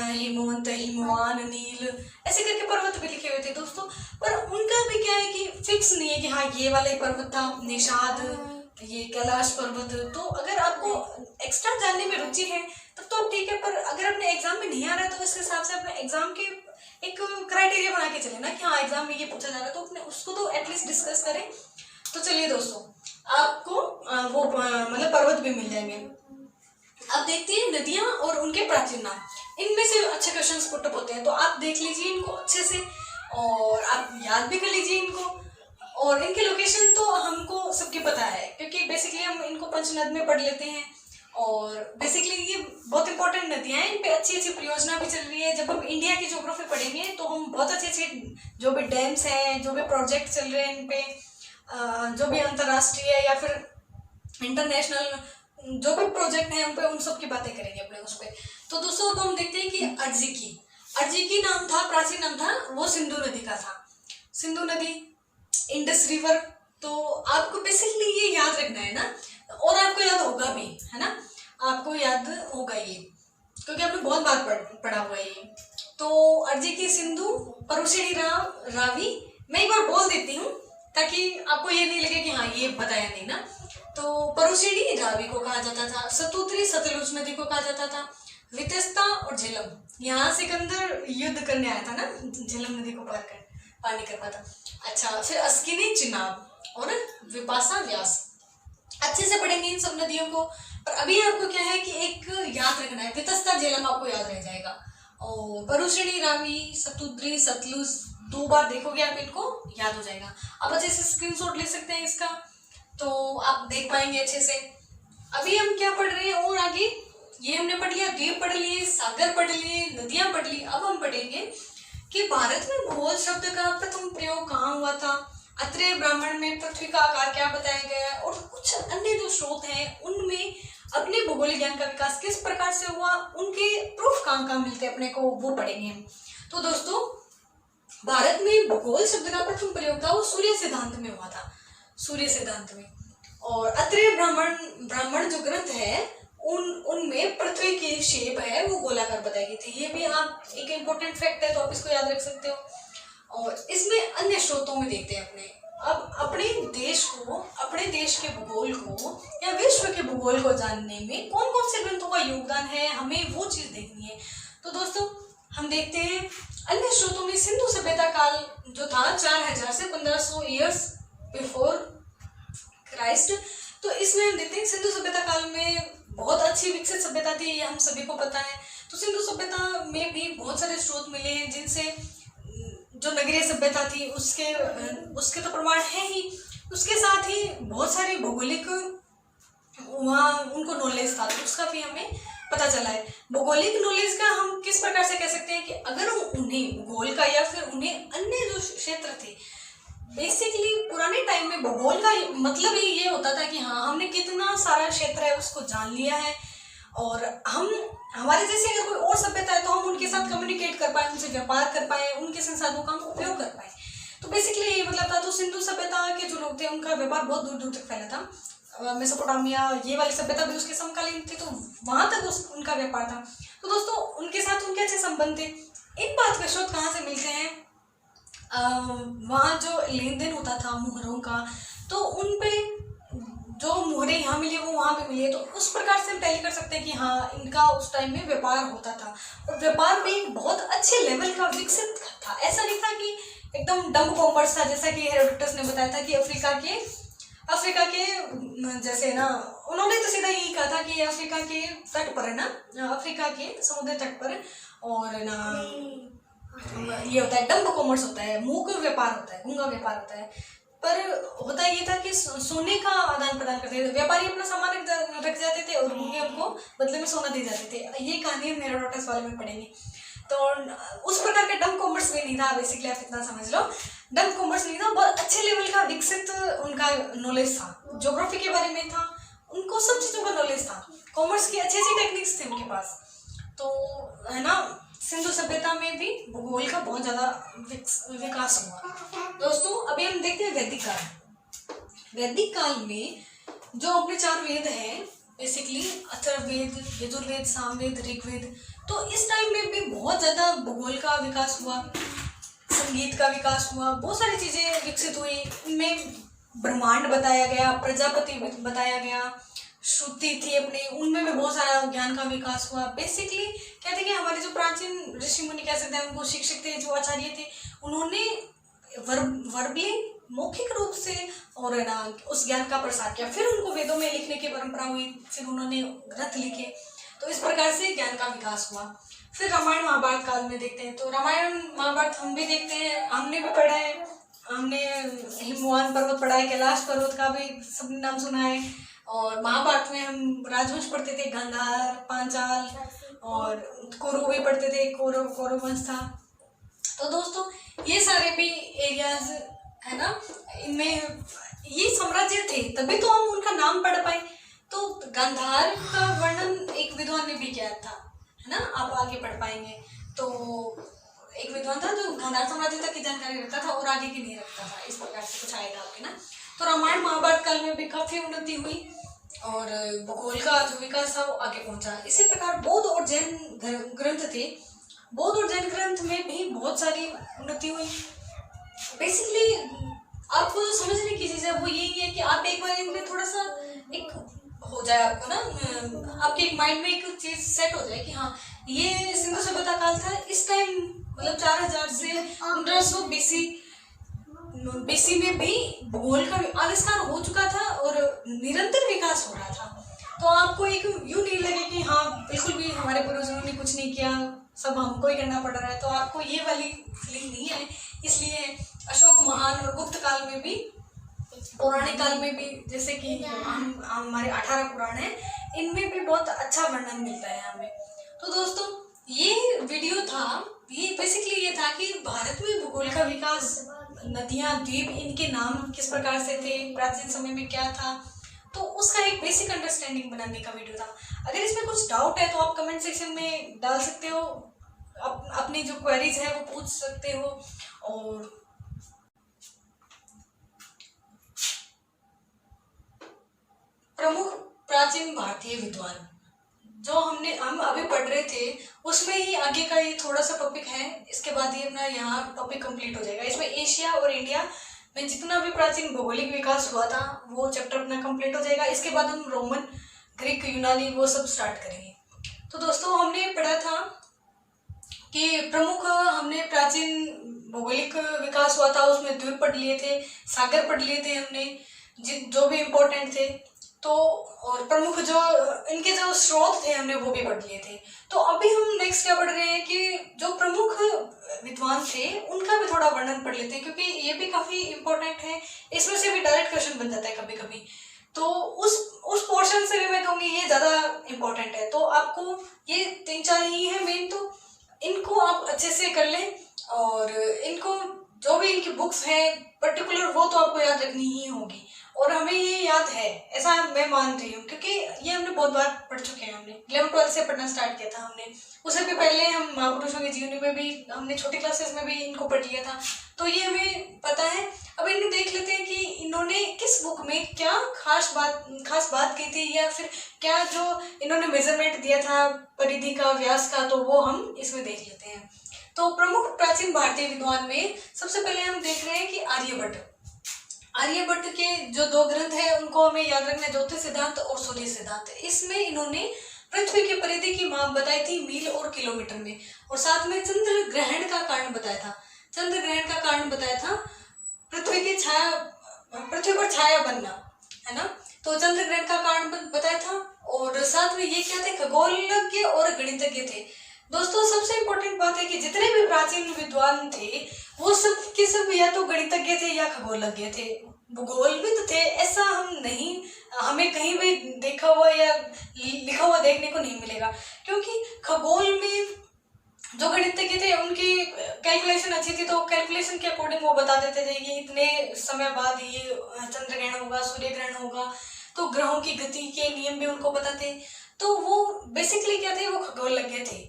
हिमवंत, हिमवान, नील, ऐसे करके पर्वत भी लिखे हुए थे दोस्तों। पर उनका भी क्या है कि फिक्स नहीं है कि हाँ ये वाला ही पर्वत था, निषाद, ये कैलाश पर्वत। तो अगर आपको एक्स्ट्रा जानने में रुचि है तब तो ठीक है, पर अगर अपने एग्जाम में नहीं आ रहा है तो इस हिसाब से अपने एग्जाम के एक क्राइटेरिया बना के चले ना कि हाँ एग्जाम में ये पूछा जा रहा है, तो अपने उसको तो एटलीस्ट डिस्कस करें। तो चलिए दोस्तों, आपको वो मतलब पर्वत भी मिल जाएंगे। अब देखते हैं नदियां और उनके प्राचीन नाम, इनमें से अच्छे क्वेश्चंस पुटअप होते हैं, तो आप देख लीजिए इनको अच्छे से और आप याद भी कर लीजिए इनको। और इनके लोकेशन तो हमको सबके पता है क्योंकि बेसिकली हम इनको पंचनद में पढ़ लेते हैं। और बेसिकली ये बहुत इंपॉर्टेंट नदियां हैं, इन पे अच्छी अच्छी परियोजना भी चल रही है। जब हम इंडिया की ज्योग्राफी पढ़ेंगे तो हम बहुत अच्छे अच्छे जो भी डैम्स हैं, जो भी प्रोजेक्ट चल रहे हैं इन पे, जो भी अंतर्राष्ट्रीय या फिर इंटरनेशनल जो भी प्रोजेक्ट हैं उन पे, उन सब की बातें करेंगे अपने उस पर। तो दोस्तों अब हम देखते हैं कि अर्जिकी नाम था, प्राचीन नाम था, वो सिंधु नदी का था। सिंधु नदी, इंडस रिवर, तो आपको बेसिकली ये याद रखना है ना, और आपको याद होगा भी, है ना, आपको याद होगा ये क्योंकि आपने बहुत बार पढ़ा हुआ है ये। तो अर्जिकी, सिंधु, परुशेणी, रावी, मैं एक बार बोल देती हूँ ताकि आपको ये नहीं लगे कि हाँ ये बताया नहीं ना। तो परुशेणी रावी को कहा जाता था, सतुत्री सतलुज नदी को कहा जाता था, वितस्ता और झेलम, यहाँ सिकंदर युद्ध करने आया था ना, झेलम नदी को पार नहीं कर पाता। अच्छा, फिर अस्किनी चिनाब और विपाशा व्यास, अच्छे से पढ़ेंगे इन सब नदियों को। पर अभी आपको क्या है कि एक याद रखना है, वितस्ता झेलम आपको याद रह जाएगा, और परुशेणी रावी, सतुद्री, सतलुज 2 बार देखोगे आप इनको याद हो जाएगा। आप अच्छे से स्क्रीनशॉट ले सकते हैं इसका, तो आप देख पाएंगे अच्छे से। अभी हम क्या पढ़ रहे हैं और आगे, ये हमने पढ़ लिया, द्वीप पढ़ लिए, सागर पढ़ लिए, नदियां पढ़ ली। अब हम पढ़ेंगे कि भारत में भूगोल शब्द का प्रथम प्रयोग कहाँ हुआ था, अत्रेय ब्राह्मण में पृथ्वी का आकार क्या बताया गया है, और कुछ अन्य जो स्रोत हैं उनमें अपने भूगोलिक ज्ञान का विकास किस प्रकार से हुआ, उनके प्रूफ कहाँ मिलते हैं अपने को, वो पढ़ेंगे हम। तो दोस्तों भारत में भूगोल शब्द का प्रथम प्रयोग था वो सूर्य सिद्धांत में हुआ था, सूर्य सिद्धांत में। और अत्रेय ब्राह्मण जो ग्रंथ है उनमें पृथ्वी की शेप है वो गोलाकार बताई गई थी। ये भी आप एक इम्पोर्टेंट फैक्ट है, तो आप इसको याद रख सकते हो। और इसमें अन्य स्रोतों में देखते हैं अपने देश के भूगोल को या विश्व के भूगोल को जानने में कौन कौन से ग्रंथों का योगदान है, हमें वो चीज देखनी है। तो दोस्तों हम देखते हैं अन्य स्रोतों में सिंधु सभ्यता काल जो था 4000 से 1500 ईयर्स बिफोर क्राइस्ट। तो इसमें हम देखते हैं सिंधु सभ्यता काल में बहुत अच्छी विकसित सभ्यता थी, ये हम सभी को पता है। तो सिंधु सभ्यता में भी बहुत सारे स्रोत मिले हैं जिनसे जो नगरीय सभ्यता थी उसके तो प्रमाण है ही, उसके साथ ही बहुत सारी भौगोलिक वहाँ उनको नॉलेज था, तो उसका भी हमें पता चला है। भौगोलिक नॉलेज का हम किस प्रकार से कह सकते हैं कि अगर उन्हें भूगोल का या फिर उन्हें अन्य जो क्षेत्र थे, बेसिकली पुराने टाइम में भूगोल का मतलब ही ये होता था कि हाँ हमने कितना सारा क्षेत्र है उसको जान लिया है, और हम हमारे जैसे अगर कोई और सभ्यता है तो हम उनके साथ कम्युनिकेट कर पाए, उनसे व्यापार कर पाए, उनके संसाधनों का हम उपयोग कर पाए। तो बेसिकली ये मतलब था। तो सिंधु सभ्यता के जो लोग थे उनका व्यापार बहुत दूर दूर तक फैला था। मेसोपोटामिया ये वाली सभ्यता भी उसके समकालीन थी, तो वहां तक उनका व्यापार था। तो दोस्तों उनके साथ उनके अच्छे संबंध थे। इन बात के स्रोत कहाँ से मिलते हैं, वहाँ जो लेन देन होता था मुहरों का, तो उन पे जो मुहरें यहाँ मिली वो वहाँ पे मिली, तो उस प्रकार से हम टैली कर सकते हैं कि हाँ इनका उस टाइम में व्यापार होता था, और व्यापार में एक बहुत अच्छे लेवल का विकसित था। ऐसा नहीं था कि एकदम डम्ब कॉमर्स था, जैसा कि हेरोडोटस ने बताया था कि अफ्रीका के अफ्रीका के जैसे ना, उन्होंने तो सीधा यही कहा था कि अफ्रीका के तट पर है ना, अफ्रीका के समुद्र तट पर और ना ये होता है डंप कॉमर्स होता है, मूक व्यापार होता है, गूंगा व्यापार होता है। पर होता ये था कि सोने का आदान प्रदान करते थे, व्यापारी अपना सामान रख जाते थे और गूंगे उनको बदले में सोना दे जाते थे। ये कहानी हम हेरोडोटस वाले में पढ़ेंगे। तो उस प्रकार का डंप कॉमर्स भी नहीं था, बेसिकली आप इतना समझ लो, डंप कॉमर्स नहीं था, बहुत अच्छे लेवल का विकसित उनका नॉलेज था, ज्योग्राफी के बारे में था, उनको सब चीज़ों का नॉलेज था, कॉमर्स की अच्छी अच्छी टेक्निक्स थी उनके पास। तो है ना, सिंधु सभ्यता में भी भूगोल का बहुत ज़्यादा विकास हुआ। दोस्तों अभी हम देखते हैं वैदिक काल। वैदिक काल में जो अपने 4 वेद हैं, बेसिकली अथर्ववेद, यजुर्वेद, सामवेद, ऋग्वेद, तो इस टाइम में भी बहुत ज़्यादा भूगोल का विकास हुआ, संगीत का विकास हुआ, बहुत सारी चीज़ें विकसित हुई। इनमें ब्रह्मांड बताया गया, प्रजापति बताया गया, श्रुति थी अपने, उनमें भी बहुत सारा ज्ञान का विकास हुआ। बेसिकली कहते हैं कि हमारे जो प्राचीन ऋषि मुनि कह सकते हैं, उनको शिक्षक थे, जो आचार्य थे, उन्होंने वर्बली मौखिक रूप से और ना उस ज्ञान का प्रसार किया। फिर उनको वेदों में लिखने की परंपरा हुई, फिर उन्होंने ग्रंथ लिखे, तो इस प्रकार से ज्ञान का विकास हुआ। फिर रामायण महाभारत काल में देखते हैं, तो रामायण महाभारत हम भी देखते हैं, हमने भी पढ़ा है, हमने हिमवान पर्वत पढ़ा है, कैलाश पर्वत का भी सबने नाम सुना है। और महाभारत में हम राजवंश पढ़ते थे, गांधार, पांचाल, और कौरव भी पढ़ते थे, कौरव वंश था। तो दोस्तों ये सारे भी एरियाज है ना, इनमें ये साम्राज्य थे, तभी तो हम उनका नाम पढ़ पाए। तो गांधार का वर्णन एक विद्वान ने भी किया था, है ना, आप आगे पढ़ पाएंगे। तो एक विद्वान था जो गांधार साम्राज्य तक की जानकारी रखता था और आगे की नहीं रखता था, इस प्रकार से कुछ आएगा आपके ना। तो रामायण महाभारत काल में भी काफी उन्नति हुई और भूगोल का जो विकास था वो आगे पहुंचा। इसी प्रकार बौद्ध और जैन ग्रंथ थे, बौद्ध और जैन ग्रंथ में भी बहुत सारी उन्नति हुई। बेसिकली आपको जो समझने की चीज है वो यही है कि आप एक बार इनमें थोड़ा सा एक हो जाए, आपको ना आपके माइंड में एक चीज सेट हो जाए कि हाँ ये सिंधु सभ्यता काल था। इस टाइम मतलब 4000 से 1500 बीसी में भी भूगोल का आविष्कार हो चुका था और निरंतर विकास हो रहा था। तो आपको एक यूं नहीं लगे कि हाँ बिल्कुल भी हमारे पूर्वजों ने कुछ नहीं किया, सब हमको ही करना पड़ रहा है, तो आपको ये वाली फीलिंग नहीं है। इसलिए अशोक महान और गुप्त काल में भी, पौराणिक काल में भी, जैसे कि हमारे 18 पुराण हैं, इनमें भी बहुत अच्छा वर्णन मिलता है हमें। तो दोस्तों ये वीडियो था, ये बेसिकली ये था कि भारत में भूगोल का विकास, नदियां, द्वीप, इनके नाम किस प्रकार से थे, प्राचीन समय में क्या था, तो उसका एक बेसिक अंडरस्टैंडिंग बनाने का वीडियो था। अगर इसमें कुछ डाउट है तो आप कमेंट सेक्शन में डाल सकते हो, अपनी जो क्वेरीज है वो पूछ सकते हो। और प्रमुख प्राचीन भारतीय विद्वान जो हम अभी पढ़ रहे थे, उसमें ही आगे का ये थोड़ा सा टॉपिक है, इसके बाद ये अपना यहाँ टॉपिक कंप्लीट हो जाएगा। इसमें एशिया और इंडिया में जितना भी प्राचीन भौगोलिक विकास हुआ था वो चैप्टर अपना कंप्लीट हो जाएगा। इसके बाद हम रोमन, ग्रीक, यूनानी वो सब स्टार्ट करेंगे। तो दोस्तों हमने पढ़ा था कि प्रमुख, हमने प्राचीन भौगोलिक विकास हुआ था उसमें द्वीप पढ़ लिए थे, सागर पढ़ लिए थे हमने, जो भी इम्पोर्टेंट थे। तो और प्रमुख जो इनके जो स्रोत थे हमने वो भी पढ़ लिए थे। तो अभी हम नेक्स्ट क्या पढ़ रहे हैं कि जो प्रमुख विद्वान थे उनका भी थोड़ा वर्णन पढ़ लेते हैं, क्योंकि ये भी काफी इम्पोर्टेंट है, इसमें से भी डायरेक्ट क्वेश्चन बन जाता है कभी कभी। तो उस पोर्शन से भी मैं कहूँगी ये ज्यादा इम्पोर्टेंट है। तो आपको ये 3-4 ही है मेन, तो इनको आप अच्छे से कर लें और इनको जो भी इनकी बुक्स हैं पर्टिकुलर वो तो आपको याद रखनी ही होगी। और हमें ये याद है ऐसा मैं मान रही हूँ, क्योंकि ये हमने बहुत बार पढ़ चुके हैं। हमने 11-12 से पढ़ना स्टार्ट किया था हमने, उससे भी पहले हम महापुरुषों की जीवनी में भी हमने छोटी क्लासेस में भी इनको पढ़ लिया था, तो ये हमें पता है। अब इन्हें देख लेते हैं कि इन्होंने किस बुक में क्या खास बात की थी, या फिर क्या जो इन्होंने मेजरमेंट दिया था परिधि का, व्यास का, तो वो हम इसमें देख लेते हैं। तो प्रमुख प्राचीन भारतीय विद्वान में सबसे पहले हम देख रहे हैं कि आर्यभट्ट के जो 2 ग्रंथ है उनको हमें याद रखना है, ज्योतिष सिद्धांत और सूर्य सिद्धांत। इसमें इन्होंने पृथ्वी की परिधि की माप बताई थी मील और किलोमीटर में, और साथ में चंद्र ग्रहण का कारण बताया था। चंद्र ग्रहण का कारण बताया था पृथ्वी पर छाया बनना, है ना। तो चंद्र ग्रहण का कारण बताया था, और साथ में ये क्या थे, खगोलज्ञ और गणितज्ञ थे। दोस्तों सबसे इम्पोर्टेंट बात है कि जितने भी प्राचीन विद्वान थे वो सब के सब या तो गणितज्ञ थे या खगोलज्ञ थे, भूगोलविद थे, ऐसा हम नहीं, हमें कहीं भी देखा हुआ या लिखा हुआ देखने को नहीं मिलेगा। क्योंकि खगोल में जो गणितज्ञ थे उनकी कैलकुलेशन अच्छी थी, तो कैलकुलेशन के अकॉर्डिंग वो बता देते थे कि इतने समय बाद ये चंद्र ग्रहण होगा, सूर्य ग्रहण होगा, तो ग्रहों की गति के नियम भी उनको पता थे। तो वो बेसिकली क्या थे, वो खगोलज्ञ थे।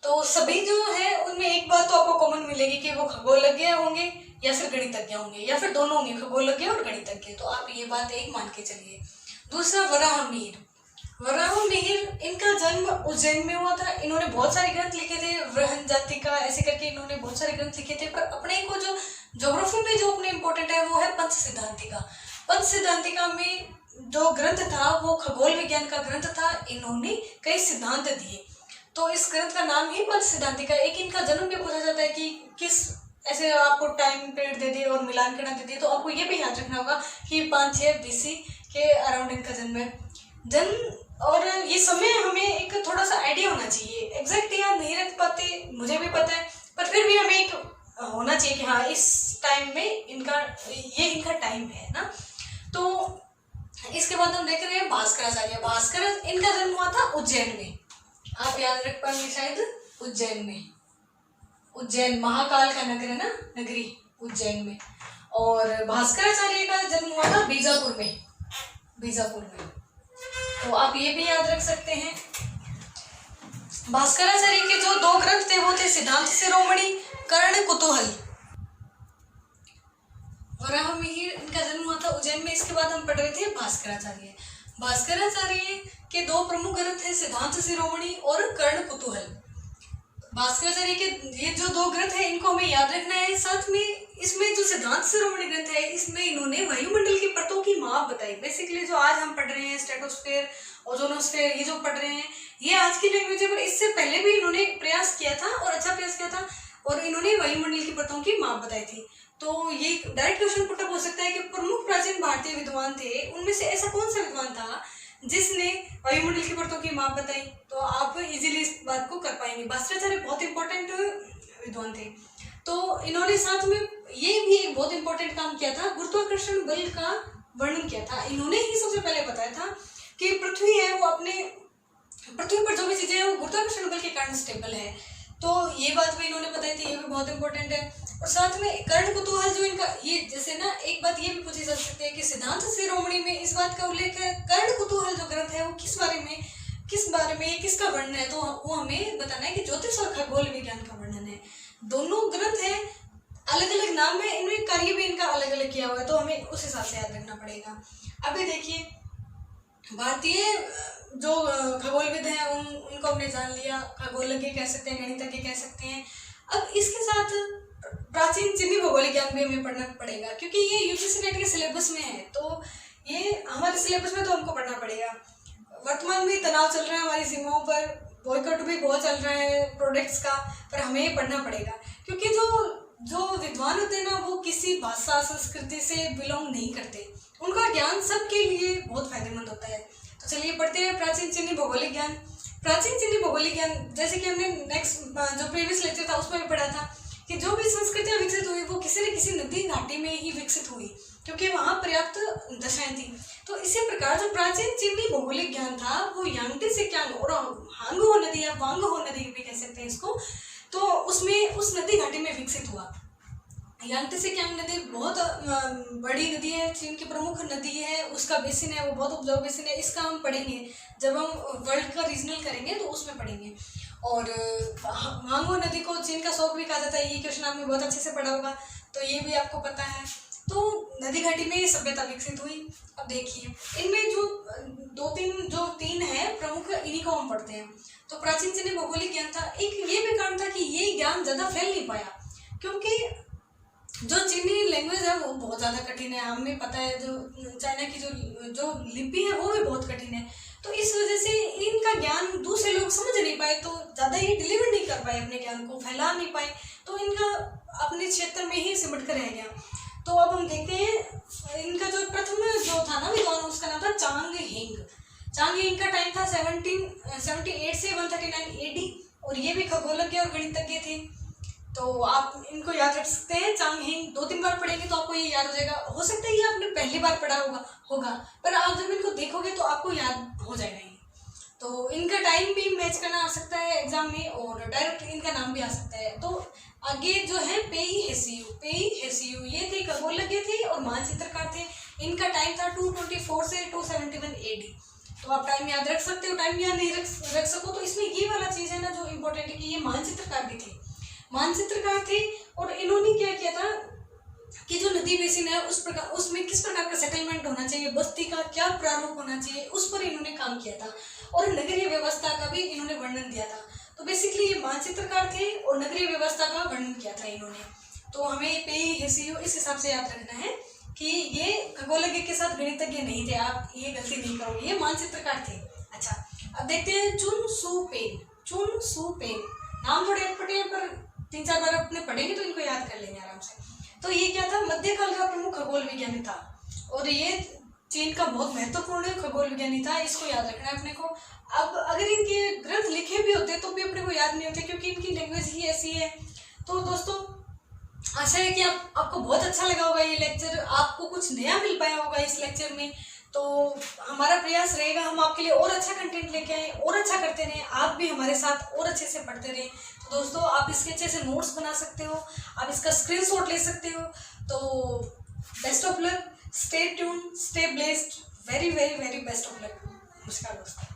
तो सभी जो है उनमें एक बात तो आपको कॉमन मिलेगी कि वो खगोलज्ञ होंगे या फिर गणितज्ञ होंगे या फिर दोनों होंगे, खगोलज्ञ और गणितज्ञ। तो आप ये बात एक मान के चलिए। दूसरा, वराहमिहिर। वराहमिहिर, इनका जन्म उज्जैन में हुआ था। इन्होंने बहुत सारे ग्रंथ लिखे थे, बृहन्जातिका ऐसे करके इन्होंने बहुत सारे ग्रंथ लिखे थे। पर अपने को जो ज्योग्राफी में जो अपने इम्पोर्टेंट है वो है पंच सिद्धांतिका। पंच सिद्धांतिका में जो ग्रंथ था वो खगोल विज्ञान का ग्रंथ था। इन्होंने कई सिद्धांत दिए, तो इस ग्रंथ का नाम ही पंच सिद्धांतिका। एक इनका जन्म भी पूछा जाता है कि किस, ऐसे आपको टाइम पीरियड दे दिए और मिलान करना दे दिए, तो आपको ये भी याद रखना होगा कि 5-6 BC के अराउंड इनका जन्म है। जन्म और ये समय हमें एक थोड़ा सा आइडिया होना चाहिए, एग्जैक्ट याद नहीं रख पाते, मुझे भी पता है, पर फिर भी हमें एक होना चाहिए कि हाँ इस टाइम में इनका ये इनका टाइम है ना। तो इसके बाद हम देख रहे हैं भास्कराचार्य। भास्कर, इनका जन्म हुआ था उज्जैन में, आप याद रख पाएंगे शायद, उज्जैन में। उज्जैन महाकाल का नगर है ना, नगरी उज्जैन में। और भास्कराचार्य का जन्म हुआ था बीजापुर में, बीजापुर में। तो आप ये भी याद रख सकते हैं। भास्कराचार्य के जो 2 ग्रंथ थे वो थे सिद्धांत शिरोमणि, कर्ण कुतूहल। वराहमिहिर, इनका जन्म हुआ था उज्जैन में। इसके बाद हम पढ़ रहे थे भास्कराचार्य। भास्कराचार्य के 2 प्रमुख ग्रंथ हैं, सिद्धांत शिरोमणि और कर्ण कुतूहल। भास्कराचार्य के ये जो 2 ग्रंथ है इनको हमें याद रखना है। साथ में इसमें जो सिद्धांत शिरोमणि ग्रंथ है इसमें इन्होंने वायुमंडल की परतों की माप बताई। बेसिकली जो आज हम पढ़ रहे हैं स्ट्रेटोस्फेयर, ओजोनोस्फेयर, ये जो पढ़ रहे हैं ये आज की लैंग्वेज है, पर इससे पहले भी इन्होंने प्रयास किया था और अच्छा प्रयास किया था, और इन्होंने वायुमंडल की परतों की माप बताई थी। तो ये डायरेक्ट क्वेश्चन पुटअप हो सकता है कि प्रमुख प्राचीन भारतीय विद्वान थे, उनमें से ऐसा कौन सा विद्वान था जिसने वायुमंडल की परतों की माप बताई। तो आप इजीली इस बात को कर पाएंगे। भास्कराचार्य बहुत इंपॉर्टेंट विद्वान थे। तो इन्होंने साथ में ये भी एक बहुत इंपॉर्टेंट काम किया था, गुरुत्वाकर्षण बल का वर्णन किया था। इन्होंने ही सबसे पहले बताया था कि पृथ्वी है वो अपने, पृथ्वी पर जो भी चीजें हैं वो गुरुत्वाकर्षण बल के कारण स्टेबल है। तो ये बात भी इन्होंने बताई थी, ये भी बहुत इंपॉर्टेंट है। और साथ में कर्ण कुतूहल जो इनका, ये जैसे ना एक बात ये भी पूछी जा सकती है कि सिद्धांत शिरोमणि में इस बात का उल्लेख है, कर्ण कुतूहल जो ग्रंथ है वो किस बारे में ये किसका वर्णन है, तो वो हमें बताना है कि ज्योतिष और खगोल विज्ञान का वर्णन है। दोनों ग्रंथ है, अलग अलग नाम है, इनमें कार्य भी इनका अलग अलग किया हुआ है, तो हमें उस हिसाब से याद रखना पड़ेगा। अभी देखिए, भारतीय जो खगोलविद हैं उनको हमने जान लिया, खगोलज्ञ कह सकते हैं, गणितज्ञ कह सकते हैं। अब इसके साथ प्राचीन चीनी भौगोलिक ज्ञान भी हमें पढ़ना पड़ेगा, क्योंकि ये यूजीसी नेट के सिलेबस में है, तो ये हमारे सिलेबस में तो हमको पढ़ना पड़ेगा। वर्तमान में तनाव चल रहा है हमारी सीमाओं पर, बॉयकॉट भी बहुत चल रहा है प्रोडक्ट्स का, पर हमें ये पढ़ना पड़ेगा, क्योंकि जो विद्वान होते हैं ना वो किसी भाषा संस्कृति से बिलोंग नहीं करते, उनका ज्ञान सबके लिए बहुत फायदेमंद होता है। तो चलिए पढ़ते हैं प्राचीन चीनी भौगोलिक ज्ञान। प्राचीन चीनी भौगोलिक ज्ञान, जैसे कि हमने नेक्स्ट जो प्रीवियस लेक्चर था उसमें भी पढ़ा था कि जो भी संस्कृतियां विकसित हुई वो किसी न किसी नदी घाटी में ही विकसित हुई, क्योंकि वहाँ पर्याप्त दशाएं थी। तो इसी प्रकार जो प्राचीन चीनी भौगोलिक ज्ञान था वो यांगटी से क्या और हांगहो नदी या वांगहो नदी भी कह सकते हैं इसको, तो उसमें उस नदी घाटी में विकसित हुआ। यांगटी से क्यांग नदी बहुत बड़ी नदी है, चीन की प्रमुख नदी है, उसका बेसिन है वो बहुत उपजाऊ बेसिन है। इसका हम पढ़ेंगे जब हम वर्ल्ड का रीजनल करेंगे तो उसमें पढ़ेंगे। और हांगहो नदी को चीन का शौक भी कहा जाता है, ये क्वेश्चन आपने बहुत अच्छे से पढ़ा होगा, तो ये भी आपको पता है। तो नदी घाटी में सभ्यता विकसित हुई। अब देखिए इनमें जो तीन है प्रमुख, इन्हीं को हम पढ़ते हैं। तो प्राचीन चीनी भौगोलिक ज्ञान था। एक ये भी कारण था कि ये ज्ञान ज़्यादा फैल नहीं पाया, क्योंकि जो चीनी लैंग्वेज है वो बहुत ज़्यादा कठिन है, हमें पता है। जो चाइना की जो लिपि है वो भी बहुत कठिन है, तो इस वजह से इनका ज्ञान दूसरे लोग समझ नहीं पाए, तो ज़्यादा ये डिलीवर नहीं कर पाए, अपने ज्ञान को फैला नहीं पाए, तो इनका अपने क्षेत्र में ही सिमट कर रह गया। तो अब हम देखते हैं इनका जो प्रथम जो था ना विद्वान, उसका नाम था चांग हिंग। चांग हिंग का टाइम था 1778 से 139 AD, और ये भी खगोलज्ञ और गणितज्ञ थे। तो आप इनको याद रख सकते हैं। चांग हिंग 2-3 बार पढ़ेंगे तो आपको ये याद हो जाएगा। हो सकता है ये आपने पहली बार पढ़ा होगा, पर आप जब इनको देखोगे तो आपको याद हो जाएगा ये। तो इनका टाइम भी मैच करना आ सकता है एग्जाम में, और डायरेक्ट इनका नाम भी आ सकता है। तो आगे जो है पेई हेसियू ये थे, खगोलज्ञ थे और मानचित्रकार थे। इनका टाइम था 224 से 271 AD। तो आप टाइम याद रख सकते हो। टाइम याद नहीं रख सको तो इसमें ये वाला चीज़ है ना जो इम्पोर्टेंट है कि ये मानचित्रकार भी थे, मानचित्रकार थे। और इन्होंने क्या किया था कि जो नदी बेसिन है उसमें किस प्रकार का सेटलमेंट होना चाहिए, बस्ती का क्या प्रारूप होना चाहिए, उस पर इन्होंने काम किया था। और नगरीय व्यवस्था का भी इन्होंने वर्णन दिया था। तो बेसिकली ये मानचित्रकार थे और नगरीय व्यवस्था का वर्णन किया था इन्होंने। तो हमें पेई हेसियू इस हिसाब से याद रखना है कि ये खगोलज्ञ के साथ गणितज्ञ नहीं थे, आप ये गलती नहीं करोगे, ये मानचित्रकार थे। अच्छा, अब देखते हैं चुन सू पेन। नाम थोड़े अटपटे हैं, पर 3-4 बार अपने पढ़ेंगे तो इनको याद कर लेंगे आराम से। तो ये क्या था, मध्यकाल का प्रमुख खगोल विज्ञानी था, और ये चीन का बहुत महत्वपूर्ण खगोल विज्ञानी था। इसको याद रखना है अपने को। अब अगर इनके ग्रंथ लिखे भी होते तो भी अपने को याद नहीं होते, क्योंकि इनकी लैंग्वेज ही ऐसी है। तो दोस्तों, आशा है कि आपको बहुत अच्छा लगा होगा ये लेक्चर, आपको कुछ नया मिल पाया होगा इस लेक्चर में। तो हमारा प्रयास रहेगा हम आपके लिए और अच्छा कंटेंट लेके आए, और अच्छा करते रहें, आप भी हमारे साथ और अच्छे से पढ़ते रहें। तो दोस्तों, आप इसके अच्छे से नोट्स बना सकते हो, आप इसका स्क्रीनशॉट ले सकते हो। तो best of luck, stay tune, stay blessed, very very very best of luck. नमस्कार दोस्तों।